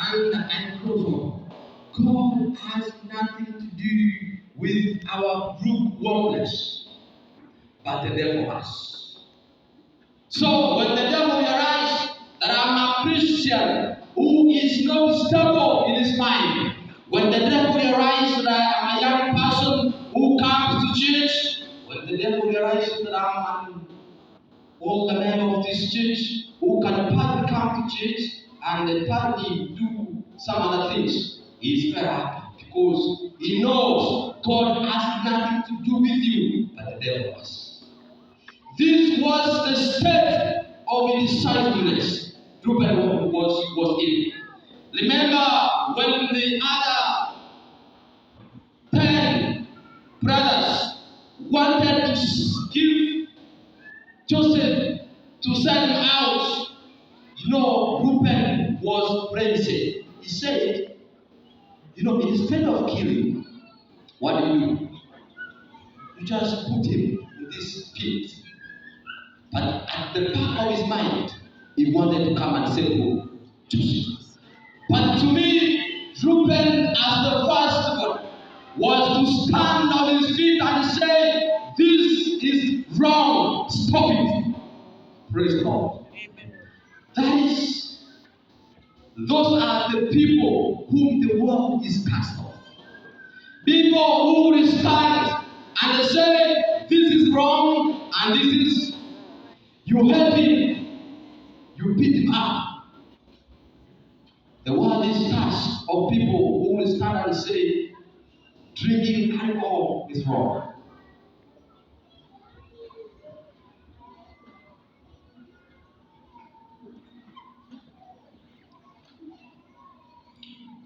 anger and close. God has nothing to do with our lukewarmness, but the devil has. So when the devil realizes that I'm a Christian who is not stable in his mind, when the devil realizes that I'm a young person who comes to church, when the devil realizes that I'm an older member of this church who can partly come to church and partly do some other things, he's very happy because he knows God has nothing to do with you, but the devil has. This was the state of indecisiveness Reuben was in. Remember when the other 10 brothers wanted to give Joseph to send him out, Reuben was crazy. He said, instead of killing, what do? You just put him in this pit. But at the back of his mind, he wanted to come and say, "Oh, Joseph." But to me, Reuben, as the firstborn, was to stand on his feet and say, "This is wrong. Stop it." Praise God. Those are the people whom the world is cast off. People who will stand and say, "This is wrong," and this is. You help him, you beat him up. The world is cast of people who will stand and say, drinking alcohol is wrong.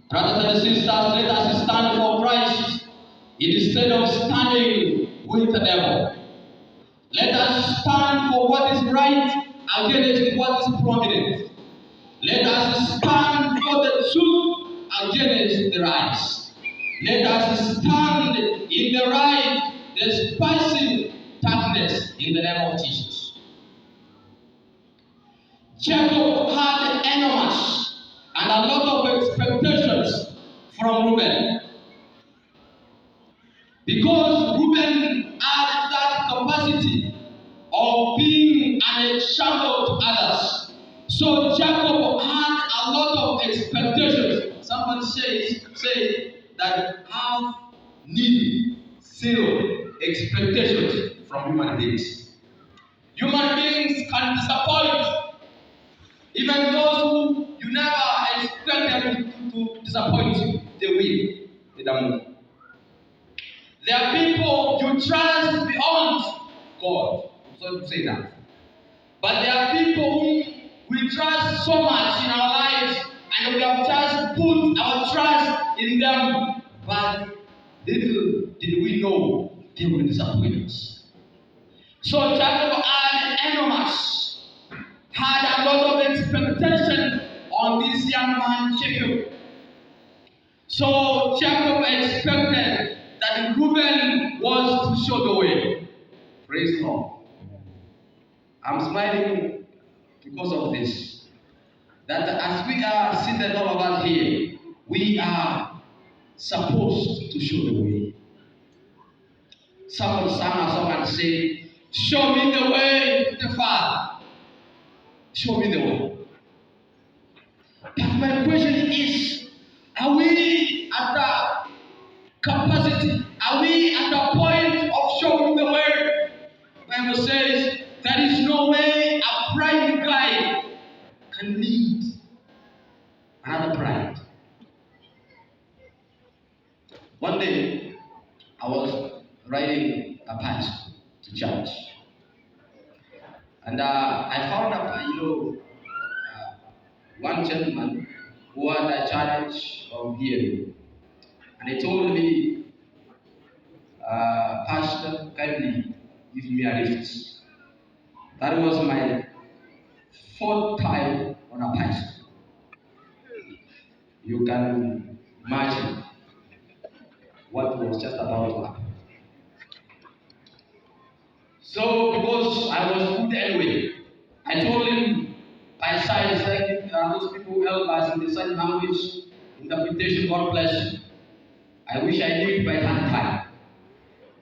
Brothers and sisters, let us stand for Christ instead of standing with the devil. Let us stand for what is right against what is prominent. Let us stand for the truth against the right. Let us stand in the right, despising darkness in the name of Jesus. Jacob had enormous and a lot of expectations from Reuben. Because Reuben had that capacity of being an example to others. So Jacob had a lot of expectations. Somebody say that have need zero expectations from human beings. Human beings can disappoint. Even those who you never expect them to disappoint you, they will. They don't know. There are people you trust beyond God. So to say that. But there are people whom we trust so much in our lives, and we have just put our trust in them. But little did we know they will disappoint us. So Jacob had enormous, had a lot of expectation on this young man Jacob. So Jacob expected that Reuben was to show the way. Praise God. I'm smiling because of this. That as we are seated all of us here, we are supposed to show the way. Someone sang a song and say, "Show me the way to the Father. Show me the way." But my question is, are we at the capacity? Are we at the point of showing the way? The Bible says, there is no way a blind guy can lead another blind. One day, I was riding a bicycle to church, and I found one gentleman who had a challenge of hearing, and he told me, "Pastor, kindly give me a lift." That was my 4th time on a bicycle. You can imagine what was just about to happen. So, because I was good anyway, I told him by signs, those people who help us in the sign language interpretation. God bless you. I wish I knew it by that time.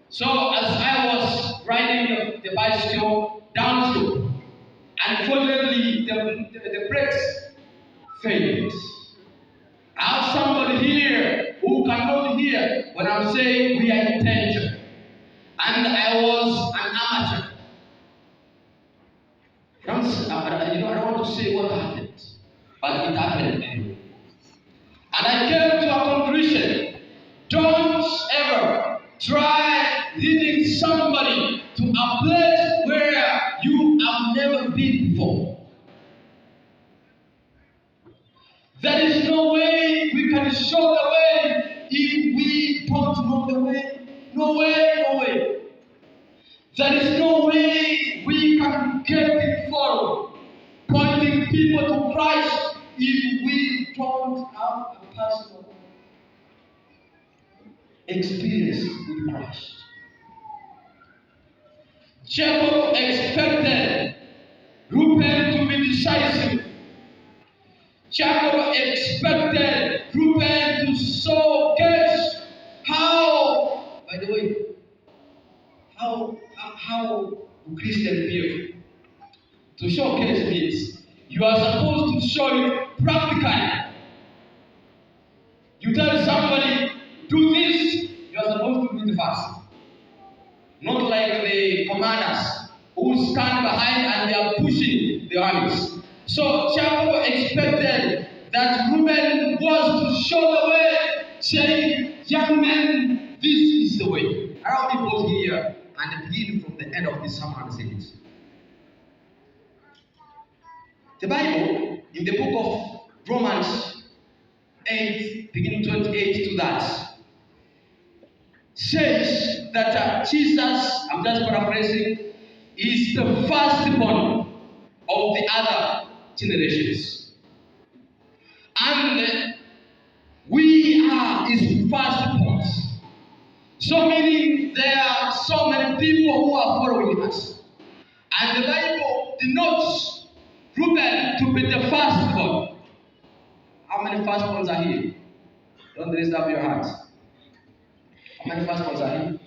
So as I was riding the bicycle downslope, unfortunately the brakes failed. I have somebody here who cannot hear when I'm saying we are in danger. And I was an amateur. I don't want to say what happened, but it happened anyway. And I came to a conclusion. Don't ever try leading somebody to a place where you have never been before. There is no way we can show the way if we don't know the way. No way, no way. There is no way we can get it forward, pointing people to Christ if we don't have a personal experience with Christ. Jacob expected Reuben to be decisive. Jacob expected Reuben to showcase how, by the way, how do Christians behave? To showcase means you are supposed to show it practically. You tell somebody, do this, you are supposed to do it fast. Not like the commanders who stand behind and they are pushing the armies. So Jacob expected that Reuben was to show the way, saying, young men, this is the way. I want to pause here and begin from the end of this sermon and say this. The Bible, in the book of Romans 8, beginning 28 to that, says that Jesus, I'm just paraphrasing, is the firstborn of the other generations. And we are his firstborns. So meaning there are so many people who are following us. And the Bible denotes Reuben to be the firstborn. How many firstborns are here? Don't raise up your hands. How many firstborns are here?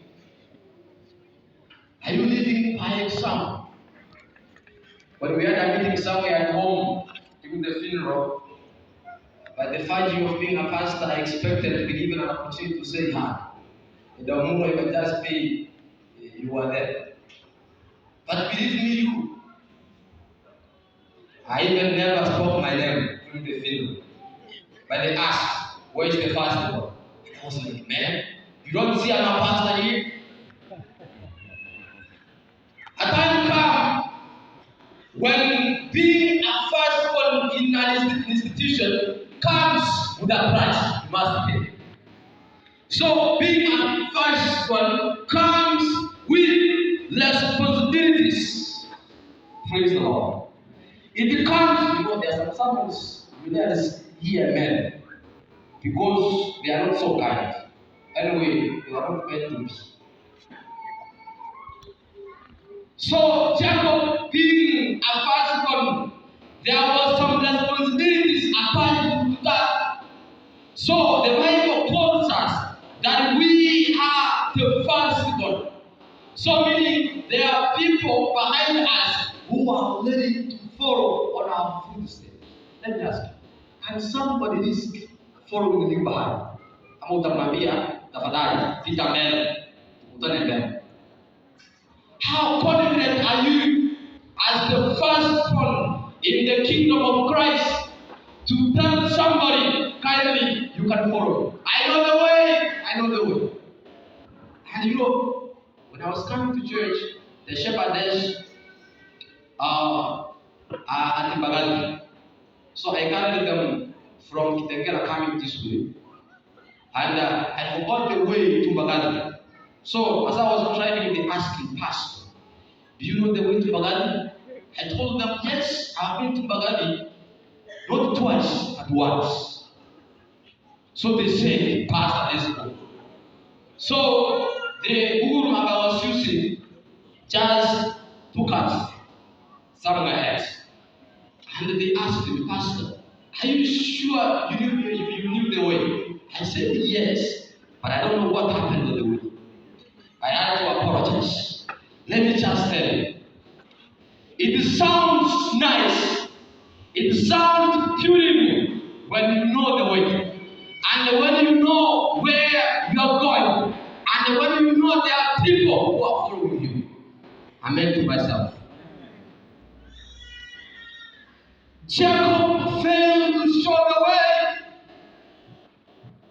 Are you living by example? When we had a meeting somewhere at home during the funeral, by the 5 years of being a pastor, I expected to be given an opportunity to say hi. The more you just be, you are there. But believe me, you, I even never spoke my name during the funeral. But they asked, where is the firstborn? I was like, man, you don't see I'm a pastor here? A time comes when being a firstborn in an institution comes with a price you must pay. So being a firstborn comes with responsibilities. Praise the Lord. It comes, there are some leaders here, men, because they are not so kind. Anyway, they are not meant to be. So Jacob being a firstborn, there was some responsibilities attached to that. So the Bible tells us that we are the firstborn. So meaning there are people behind us who are ready to follow on our footsteps. Let me ask you, can somebody risk following you behind? Ama utamwambia tafadhali pita mbele, tukutane mbele. How confident are you as the firstborn in the kingdom of Christ to tell somebody kindly you can follow? I know the way, I know the way. And when I was coming to church, the shepherdess at Mbagathi. So I carried them from Kitengela coming this way. And I forgot the way to Mbagathi. So as I was driving, they asked me, Pastor, do you know the way to Mbagathi? I told them, yes, I've been to Mbagathi, not twice, but once. So they said, Pastor, let's go. So the Google map I was using just took us somewhere else. And they asked him, Pastor, are you sure you knew the way? I said, yes, but I don't know what happened on the way. I had to apologize. Let me just tell you. It sounds nice. It sounds beautiful when you know the way. And when you know where you're going. And when you know there are people who are following you. I meant to myself. Jacob failed to show the way.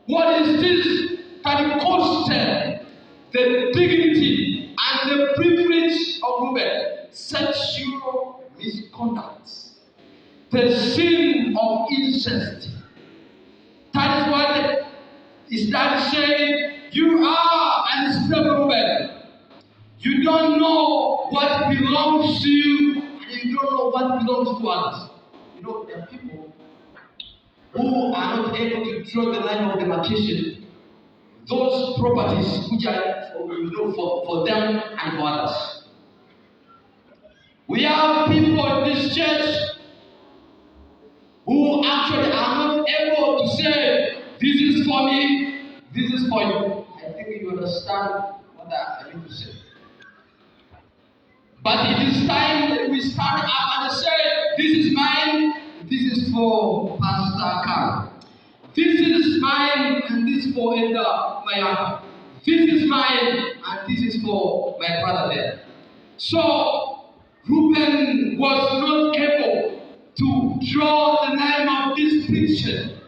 What is this that costed the dignity and the privilege of Reuben? Sexual misconduct. The sin of incest. That is what is that saying, you are an unstable Reuben. You don't know what belongs to you, and you don't know what belongs to others. You know, there are people who are not able to draw the line of demarcation. Those properties which are for them and for others. We have people in this church who actually are not able to say, this is for me, this is for you. I think you understand what I mean to say. But it is time that we stand up and say, this is mine, this is for Pastor Carl. This is mine, and this is for Elder Mayaka. This is mine, and this is for my brother there. So, Reuben was not able to draw the line of this picture.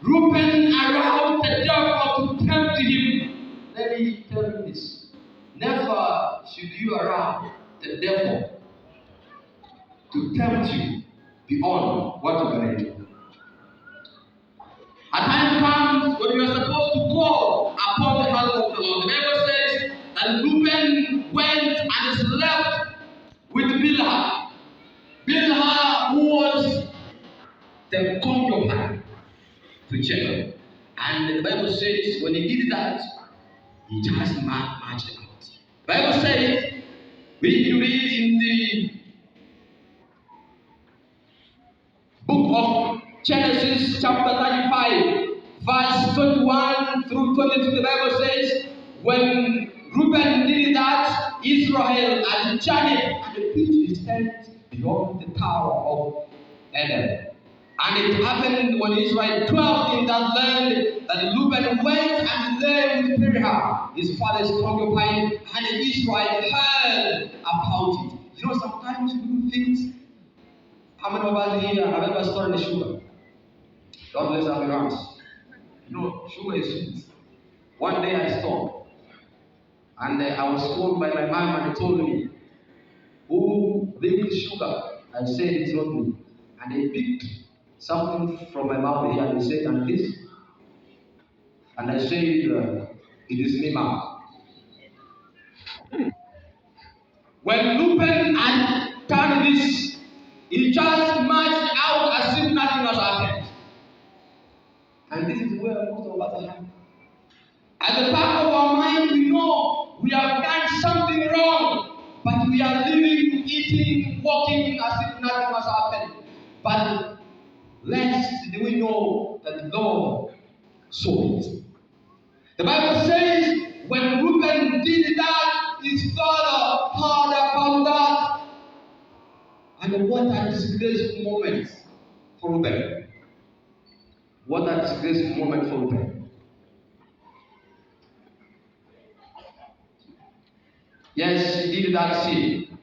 Reuben allowed the devil to tempt him. Let me tell you this. Never should you allow the devil to tempt you beyond what you can do. A time comes when you are supposed to call upon the help of the Lord. The Bible says that Reuben went and slept with Bilhah. Bilhah, who was the concubine to Jacob. And the Bible says when he did that, he just marched out. The Bible says, we read in the book of Genesis chapter 35, verse 21 through 22, the Bible says, when Reuben did that, Israel had journeyed and pitched his tent beyond the tower of Eden. And it happened when Israel dwelt in that land that Reuben went and lay with Bilhah, his father's concubine, and Israel heard about it. You know, sometimes we do things. How many of us here have ever stolen sugar? God bless our hands. You know, sugar is sweet. One day I stole, and I was told by my mom, and they told me, who baked sugar? I said, it's not me. And they picked something from my mouth here, and they said, and this. And I said, it is me, mom. When Reuben had done this, he just marched out as if nothing has happened. And this is where most of us are. At the back of our mind, we know we have done something wrong, but we are living, eating, walking as if nothing has happened. But lest we know that the Lord saw it. The Bible says when Reuben did that, his father heard about that. And what a disgraceful moment for Reuben. What a disgraceful moment for Reuben. Yes, he did that sin.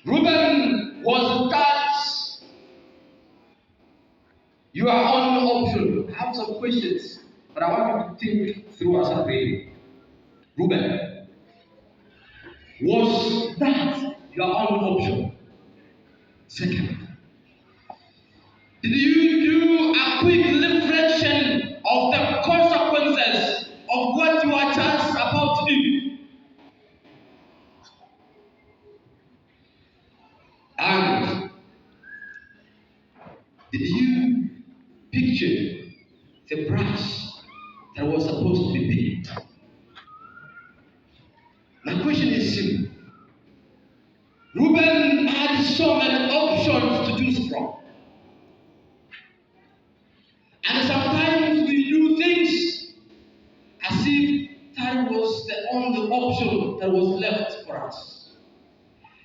Reuben was that you are on option. I have some questions, but I want you to think through as I pray. Reuben, was that your own option? Second, did you do a quick reflection of the consequences of what you are just about to do? And did you picture the price that was supposed to be paid? has so many options to choose from. And sometimes we do things as if that was the only option that was left for us.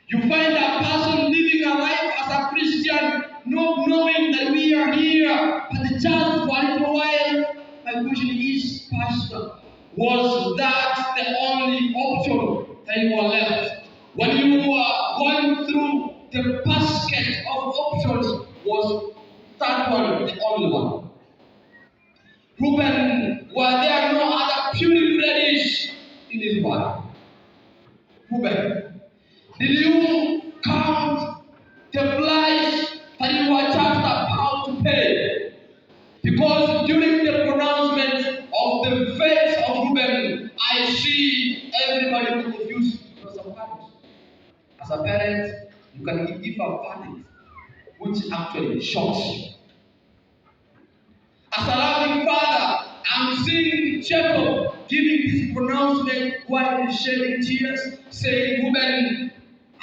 You find a person living a life as a Christian, not knowing that we are here at the church for a little while. My question is, Pastor, was that the only option that you were left? When you were going through the basket of options, was that one the only one? Reuben, were there no other puny reddish in his body? Reuben, did you count the price that you were just about to pay? Because during the pronouncement of the faith of Reuben, I see everybody confused. As a parent, you can give a verdict which actually shocks you. As a loving father, I'm seeing Jacob giving this pronouncement while he's shedding tears, saying, Reuben,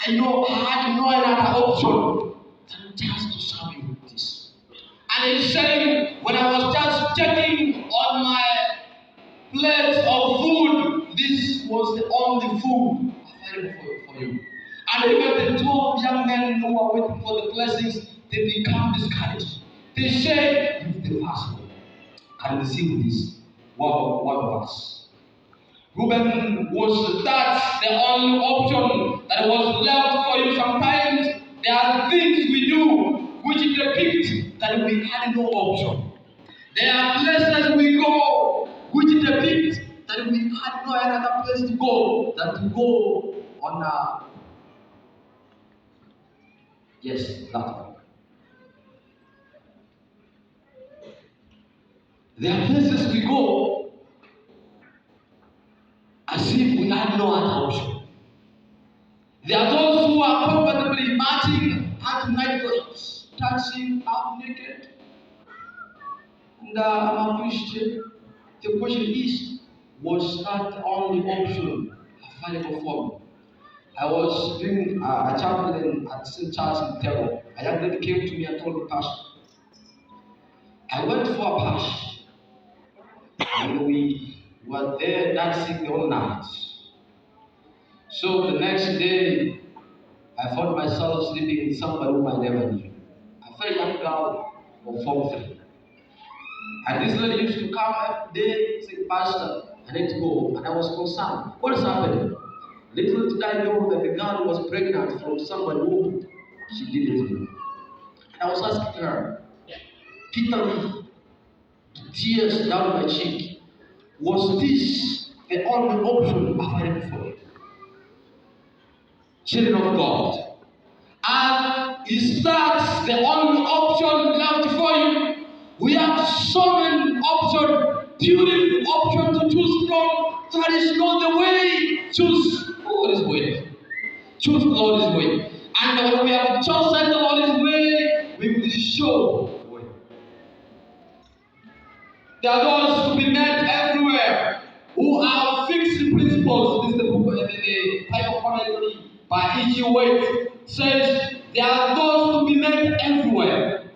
I know I had no other option than just to serve you with this. And he's saying, when I was just checking on my plate of food, this was the only food available for you. And even the 12 young men who were waiting for the blessings, they become discouraged. They say, if the fast can receive this, one of us. Reuben was that the only option that was left for you. Sometimes there are things we do which depict that we had no option. There are places we go which depict that we had no other place to go than to go on a that one. There are places we go as if we had no other option. There are those who are comfortably marching at nightclubs, dancing half naked. And I'm a Christian. The question is, was that the only option available for me? I was doing a chaplain at St. Charles in Terror. A young lady came to me and told me, Pastor, I went for a bash, and we were there dancing the whole night. So the next day, I found myself sleeping with somebody whom I never knew. A very young girl of Form 3. And this lady used to come every day, say, Pastor, I need to go. And I was concerned. What is happening? Little did I know that the girl was pregnant from somebody who she didn't know. And I was asking her, bitterly, tears down my cheek, was this the only option available for you? Children of God. And is that the only option left for you? We have so many options, beautiful options to choose from. That is not the way. Choose Lord's way. Choose the Lord's way. And when we have chosen the Lord's way, we will show the way. There are those to be met everywhere who are fixed principles. This is the book of the Bible commentary by E.G. White. Says there are those to be met everywhere.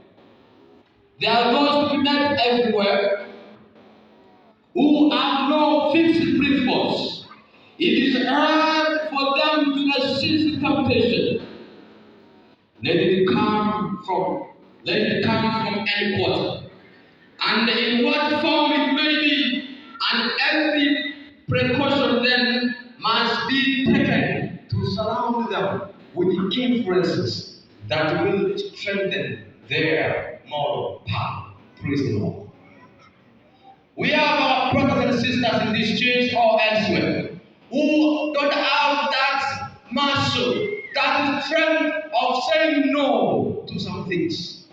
There are those to be met everywhere who have no fixed principles. It is hard for them to resist temptation. Let it come from any quarter. And in what form it may be, and every precaution then must be taken to surround them with the influences that will strengthen their moral power. Praise the Lord. We have our brothers and sisters in this church or elsewhere who don't have that muscle, that strength of saying no to some things.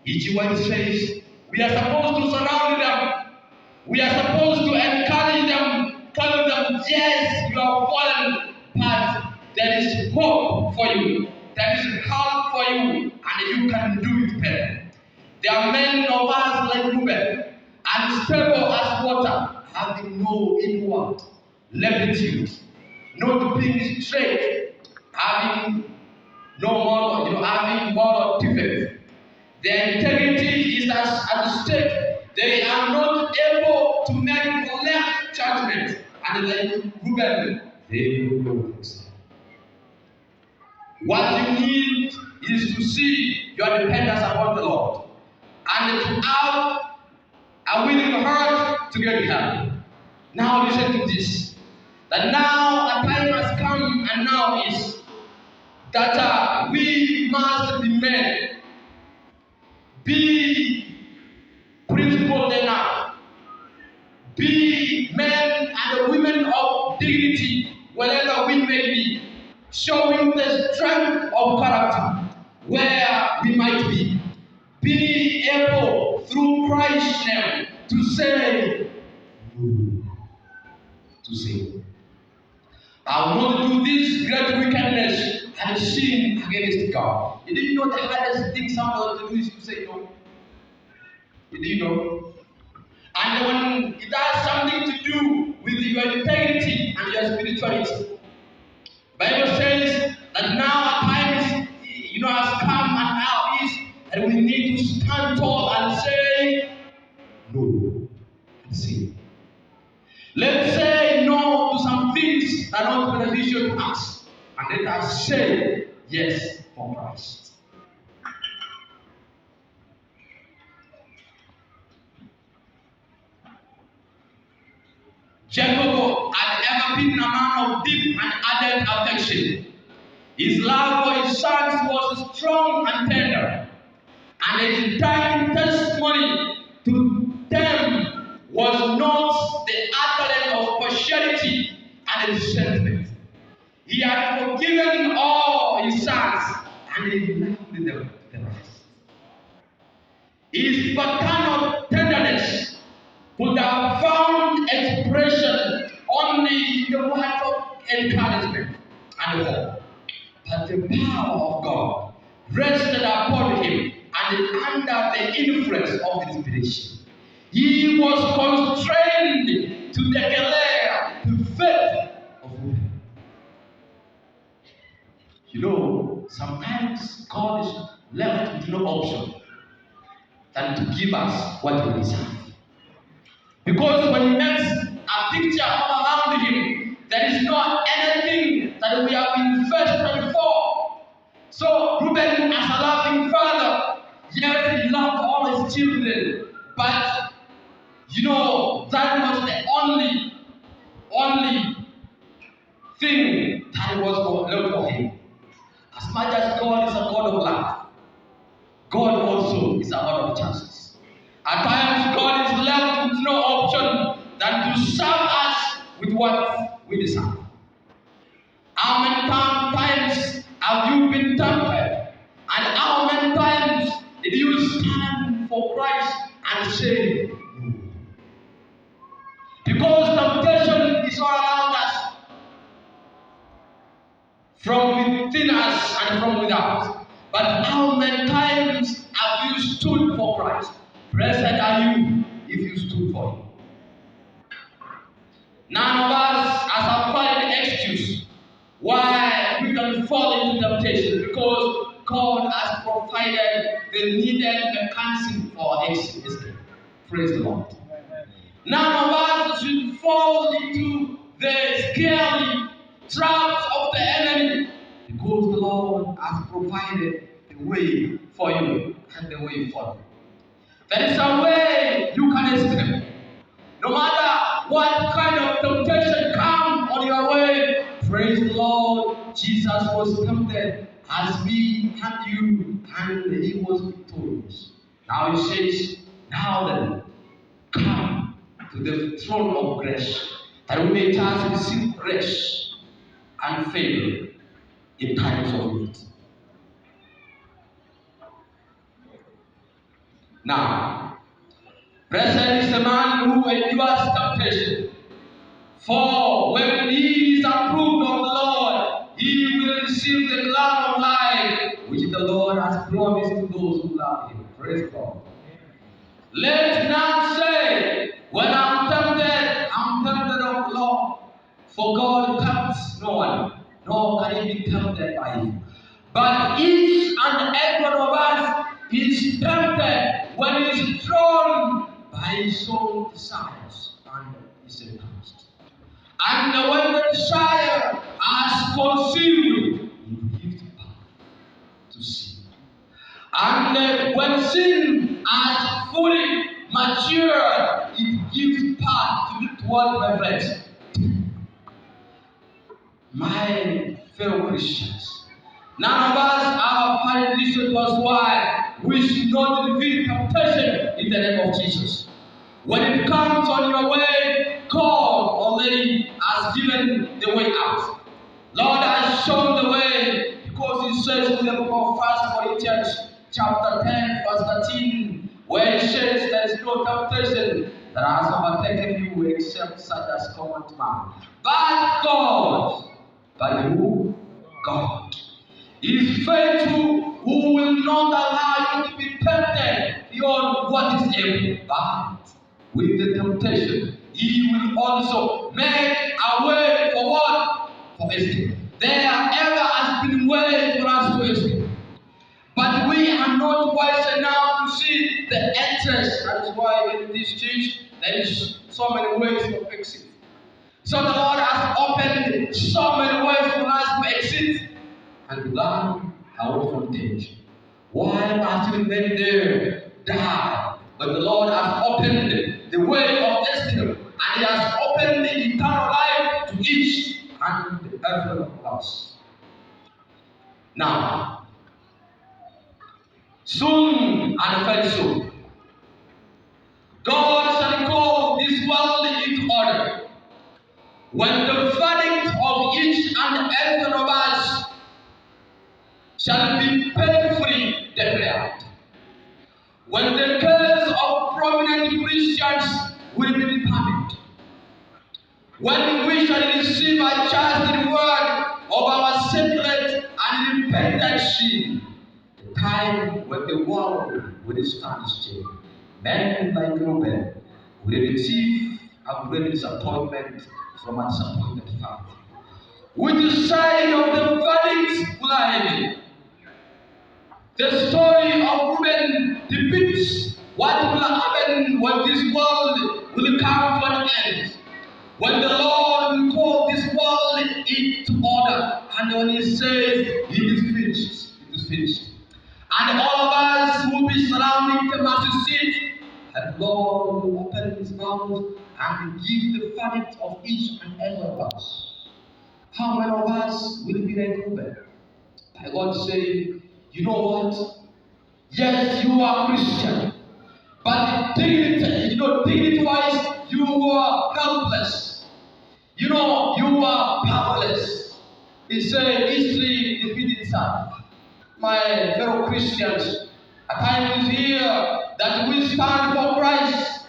E.G. White says, we are supposed to surround them. We are supposed to encourage them, tell them, yes, you are fallen, but there is hope for you. There is help for you, and you can do it better. There are many of us like Reuben, unstable as water, having no inward levity, not being straight, having no more having moral defects. Their integrity is at stake. They are not able to make left judgment, and then Reuben, they will know this. What you need is to see your dependence upon the Lord and to have a willing heart to get help. Now listen to this. That now a time has come, and now is that we must be men. Be principled enough. Be men and women of dignity wherever we may be, showing the strength of character where we might be. Be able through Christ's name to say no. To say, I will not do this great wickedness and sin against God. Did you know the hardest thing somebody to do is to say no? Did you know? And when it has something to do with your integrity and your spirituality, Bible says that now a time is, has come and now is, and we need to stand tall and say no and sin. Let's say no to some things that are not beneficial to us, and let us say yes for Christ. Jacob had ever been a man of deep and ardent affection. His love for his sons was strong and tender, and his dying testimony to them was not the utterance of partiality and resentment. He had forgiven all his sons, and he loved them the rest. His paternal tenderness could have found expression only in the words of encouragement and hope. But the power of God rested upon him, and under the influence of inspiration, he was constrained to declare the faith of women. Sometimes God is left with no option than to give us what we deserve. Because when he makes a picture all around him, there is not anything that we have invested for. So Reuben, as a loving father, yes, he loved all his children, but that was the only thing that was left for him. As much as God is a God of love, God also is a God of justice. At times, God is left with no option than to serve us with what we deserve. How many times have you been tempted? And how many times did you stand for Christ and say no? Because temptation is all around us, from within us and from without. But how many times have you stood for Christ? Blessed are you if you stood for him. None of us has a valid excuse why we can fall into temptation, because God has provided the needed mechanism for escape. Praise the Lord. None of us should fall into the scary traps of the enemy, because the Lord has provided the way for you and the way for you. There is a way you can escape. No matter what kind of temptation comes on your way, praise the Lord. Jesus was tempted as we and you, and he was victorious. Now he says, now then, come to the throne of grace, that we may just receive grace and favor in times of need. Now, blessed is the man who endures temptation, for when he is approved of the Lord, he will receive the crown of life, which the Lord has promised to those who love him. Praise God. Let not say, when I'm tempted of the Lord, for God tempts no one, nor can he be tempted by him. But each and every one of us is tempted when he is drawn by his own desires and his interest. And when the desire has conceived, it gives power to sin. And when sin has fully matured, it gives power to what, my friends? My fellow Christians, none of us have had this was why we should not defeat temptation in the name of Jesus. When it comes on your way, God already has given the way out. Lord has shown the way because He says in the book of 1 Corinthians chapter 10 verse 13, where He says there is no temptation that has overtaken you except such as common to man. But God, but who? God is faithful, who will not allow you to be tempted beyond what is able. But with the temptation, He will also make a way for what? For escape. There ever has been way for us to escape. But we are not wise enough to see the entrance. That is why in this church there is so many ways of exit. So the Lord has opened so many ways for us to exit and learn our frontage. While us remain there, die. But the Lord has opened the way of escape, and He has opened the eternal life to each and every one of us. Now, soon and very soon, God shall call this world into order. When the verdict of each and every one of us shall be painfully declared. When the case of prominent Christians will be determined. When we shall receive a chastened word of our sacred and repentant sin, the time when the world will stand still. Men like Reuben will receive a great disappointment from a disappointed family. With the sign of the verdict will I be. The story of Reuben depicts what will happen when this world will come to an end. When the Lord will call this world into order, and when He says, it is finished, it is finished. And all of us will be surrounding the mercy seat, and the Lord will open His mouth and give the verdict of each and every one of us. How many of us will be like Reuben? By God saying, you know what? Yes, you are Christian, but dignity-wise, you are helpless. You are powerless. He said, history repeats itself. My fellow Christians, a time is here that we stand for Christ.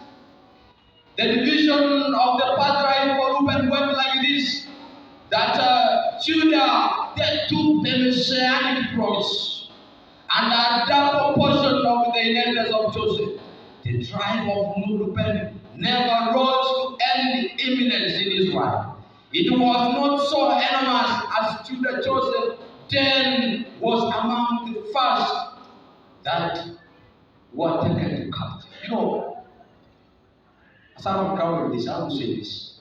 The division of the patriarch for Reuben went like this, that Judah, they took the messianic promise. And a double portion of the inheritance of Joseph. The tribe of Reuben never rose to any eminence in Israel. It was not so enormous as Judah. Joseph then was among the first that were taken to captive. As I'm covering this, I will say this.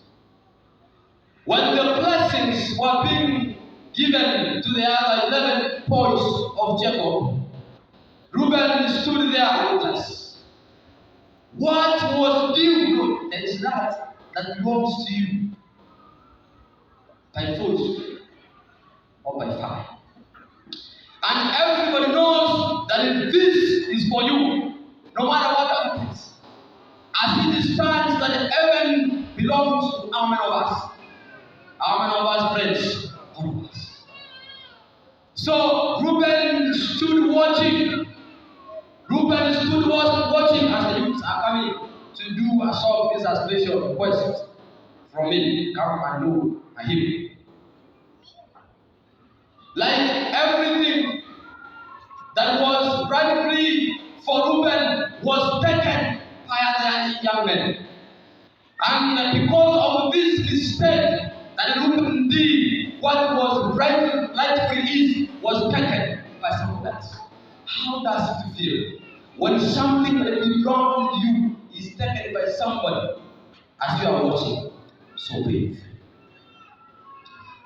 When the blessings were being given to the other 11 boys of Jacob, Reuben stood there helpless. What was due? There is that belongs to you by force or by fire. And everybody knows that this is for you, no matter what happens. As it stands that heaven belongs to how many of us? How many of us, friends? All of us. So Reuben stood watching. Reuben stood watching as the youths are coming to do a short translation request from me. Come and do a hymn. Like everything that was rightfully for Reuben was taken by other young men. And because of this mistake that Reuben did, what was rightfully his was taken. of that. How does it feel when something that belongs to you is taken by somebody as you are watching? So painful.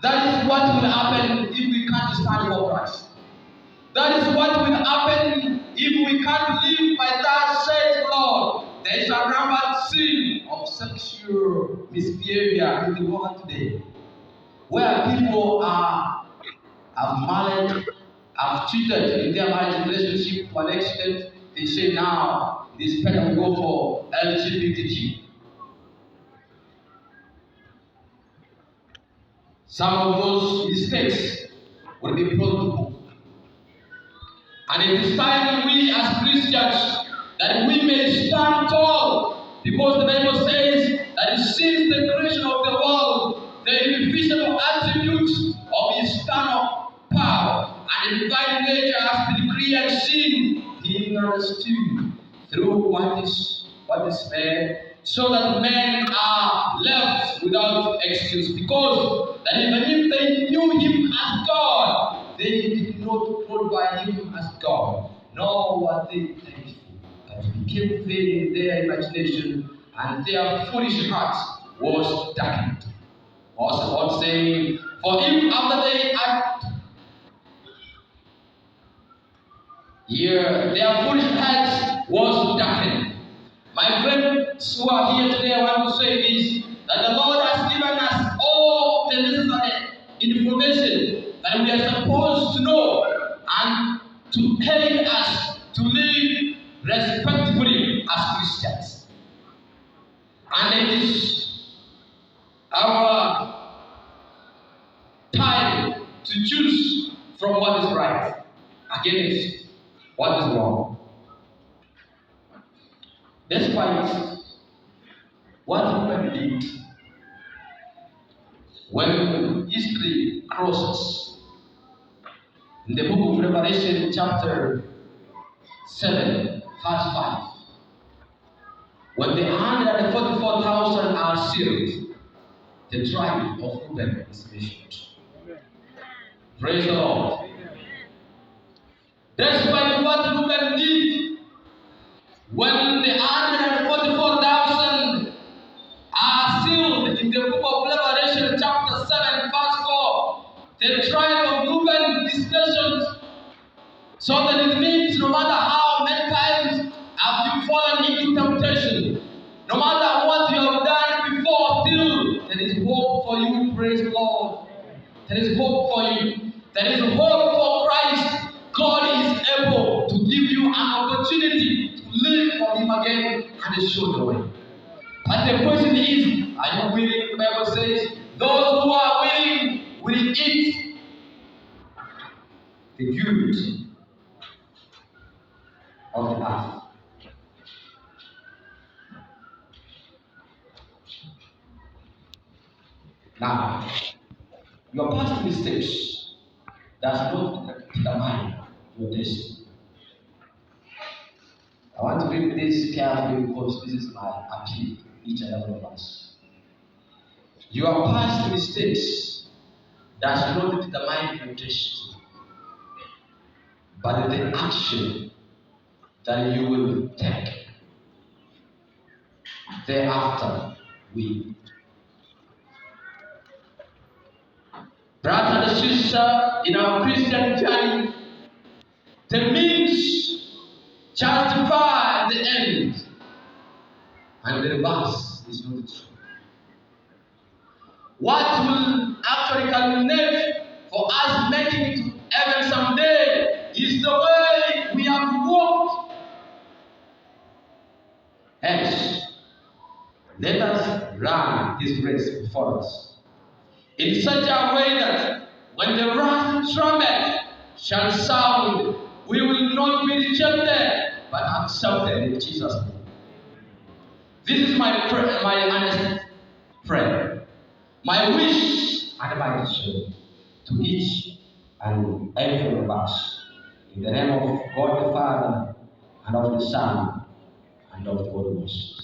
That is what will happen if we can't stand for Christ. That is what will happen if we can't live by that, says Lord. There is a rampant sin of sexual misbehavior in the world today, where people have married, have cheated in their marriage relationship to an extent. They say now it is better to go for LGBTQ. Some of those mistakes will be brought to book. And it is time we as Christians that we may stand tall, because the Bible says that since the creation of the world, the invisible attributes of his eternal power and divine nature has been clearly seen, being understood through what is made, so that men are left without excuse, because that even if they knew him as God, they did not glorify him as God, nor were they thankful, but became vain in their imagination, and their foolish hearts was darkened. Also, God saying, for if after they act here, their foolish hearts was darkened. My friends who are here today, I want to say this, that the Lord has given us all the necessary information that we are supposed to know and to aid us to live respectfully as Christians. And it is our time to choose from what is right against what is wrong. Despite what human did, when history crosses, in the book of Revelation chapter 7, verse 5, when the 144,000 are sealed, the tribe of Reuben is mentioned. Praise the Lord. Despite what Reuben did, when the 144,000 are sealed in the book of Revelation chapter 7, verse 4, the tribe of Reuben is mentioned. So that it means no matter how many times have you fallen into temptation, no matter what you have done before, still there is hope for you. Praise the Lord. There is hope for you. There is hope for Christ. God is able to give you an opportunity to live for him again and show the way. But the question is, are you willing? The Bible says, those who are willing will eat the good of the earth. Now, your past mistakes does not determine your destiny. I want to read this carefully because this is my appeal to each and every one of us. Your past mistakes does not determine your destiny, but the action that you will take thereafter will. Brother and sister, in our Christian journey, the means justify the end, and the reverse is not true. What will actually culminate for us making it to heaven someday is the way we have walked. Hence, let us run this race before us in such a way that when the last trumpet shall sound, we will not be rejected, but accepted in Jesus' name. This is my honest prayer, my wish and my desire to each and every one of us. In the name of God the Father, and of the Son, and of the Holy Ghost.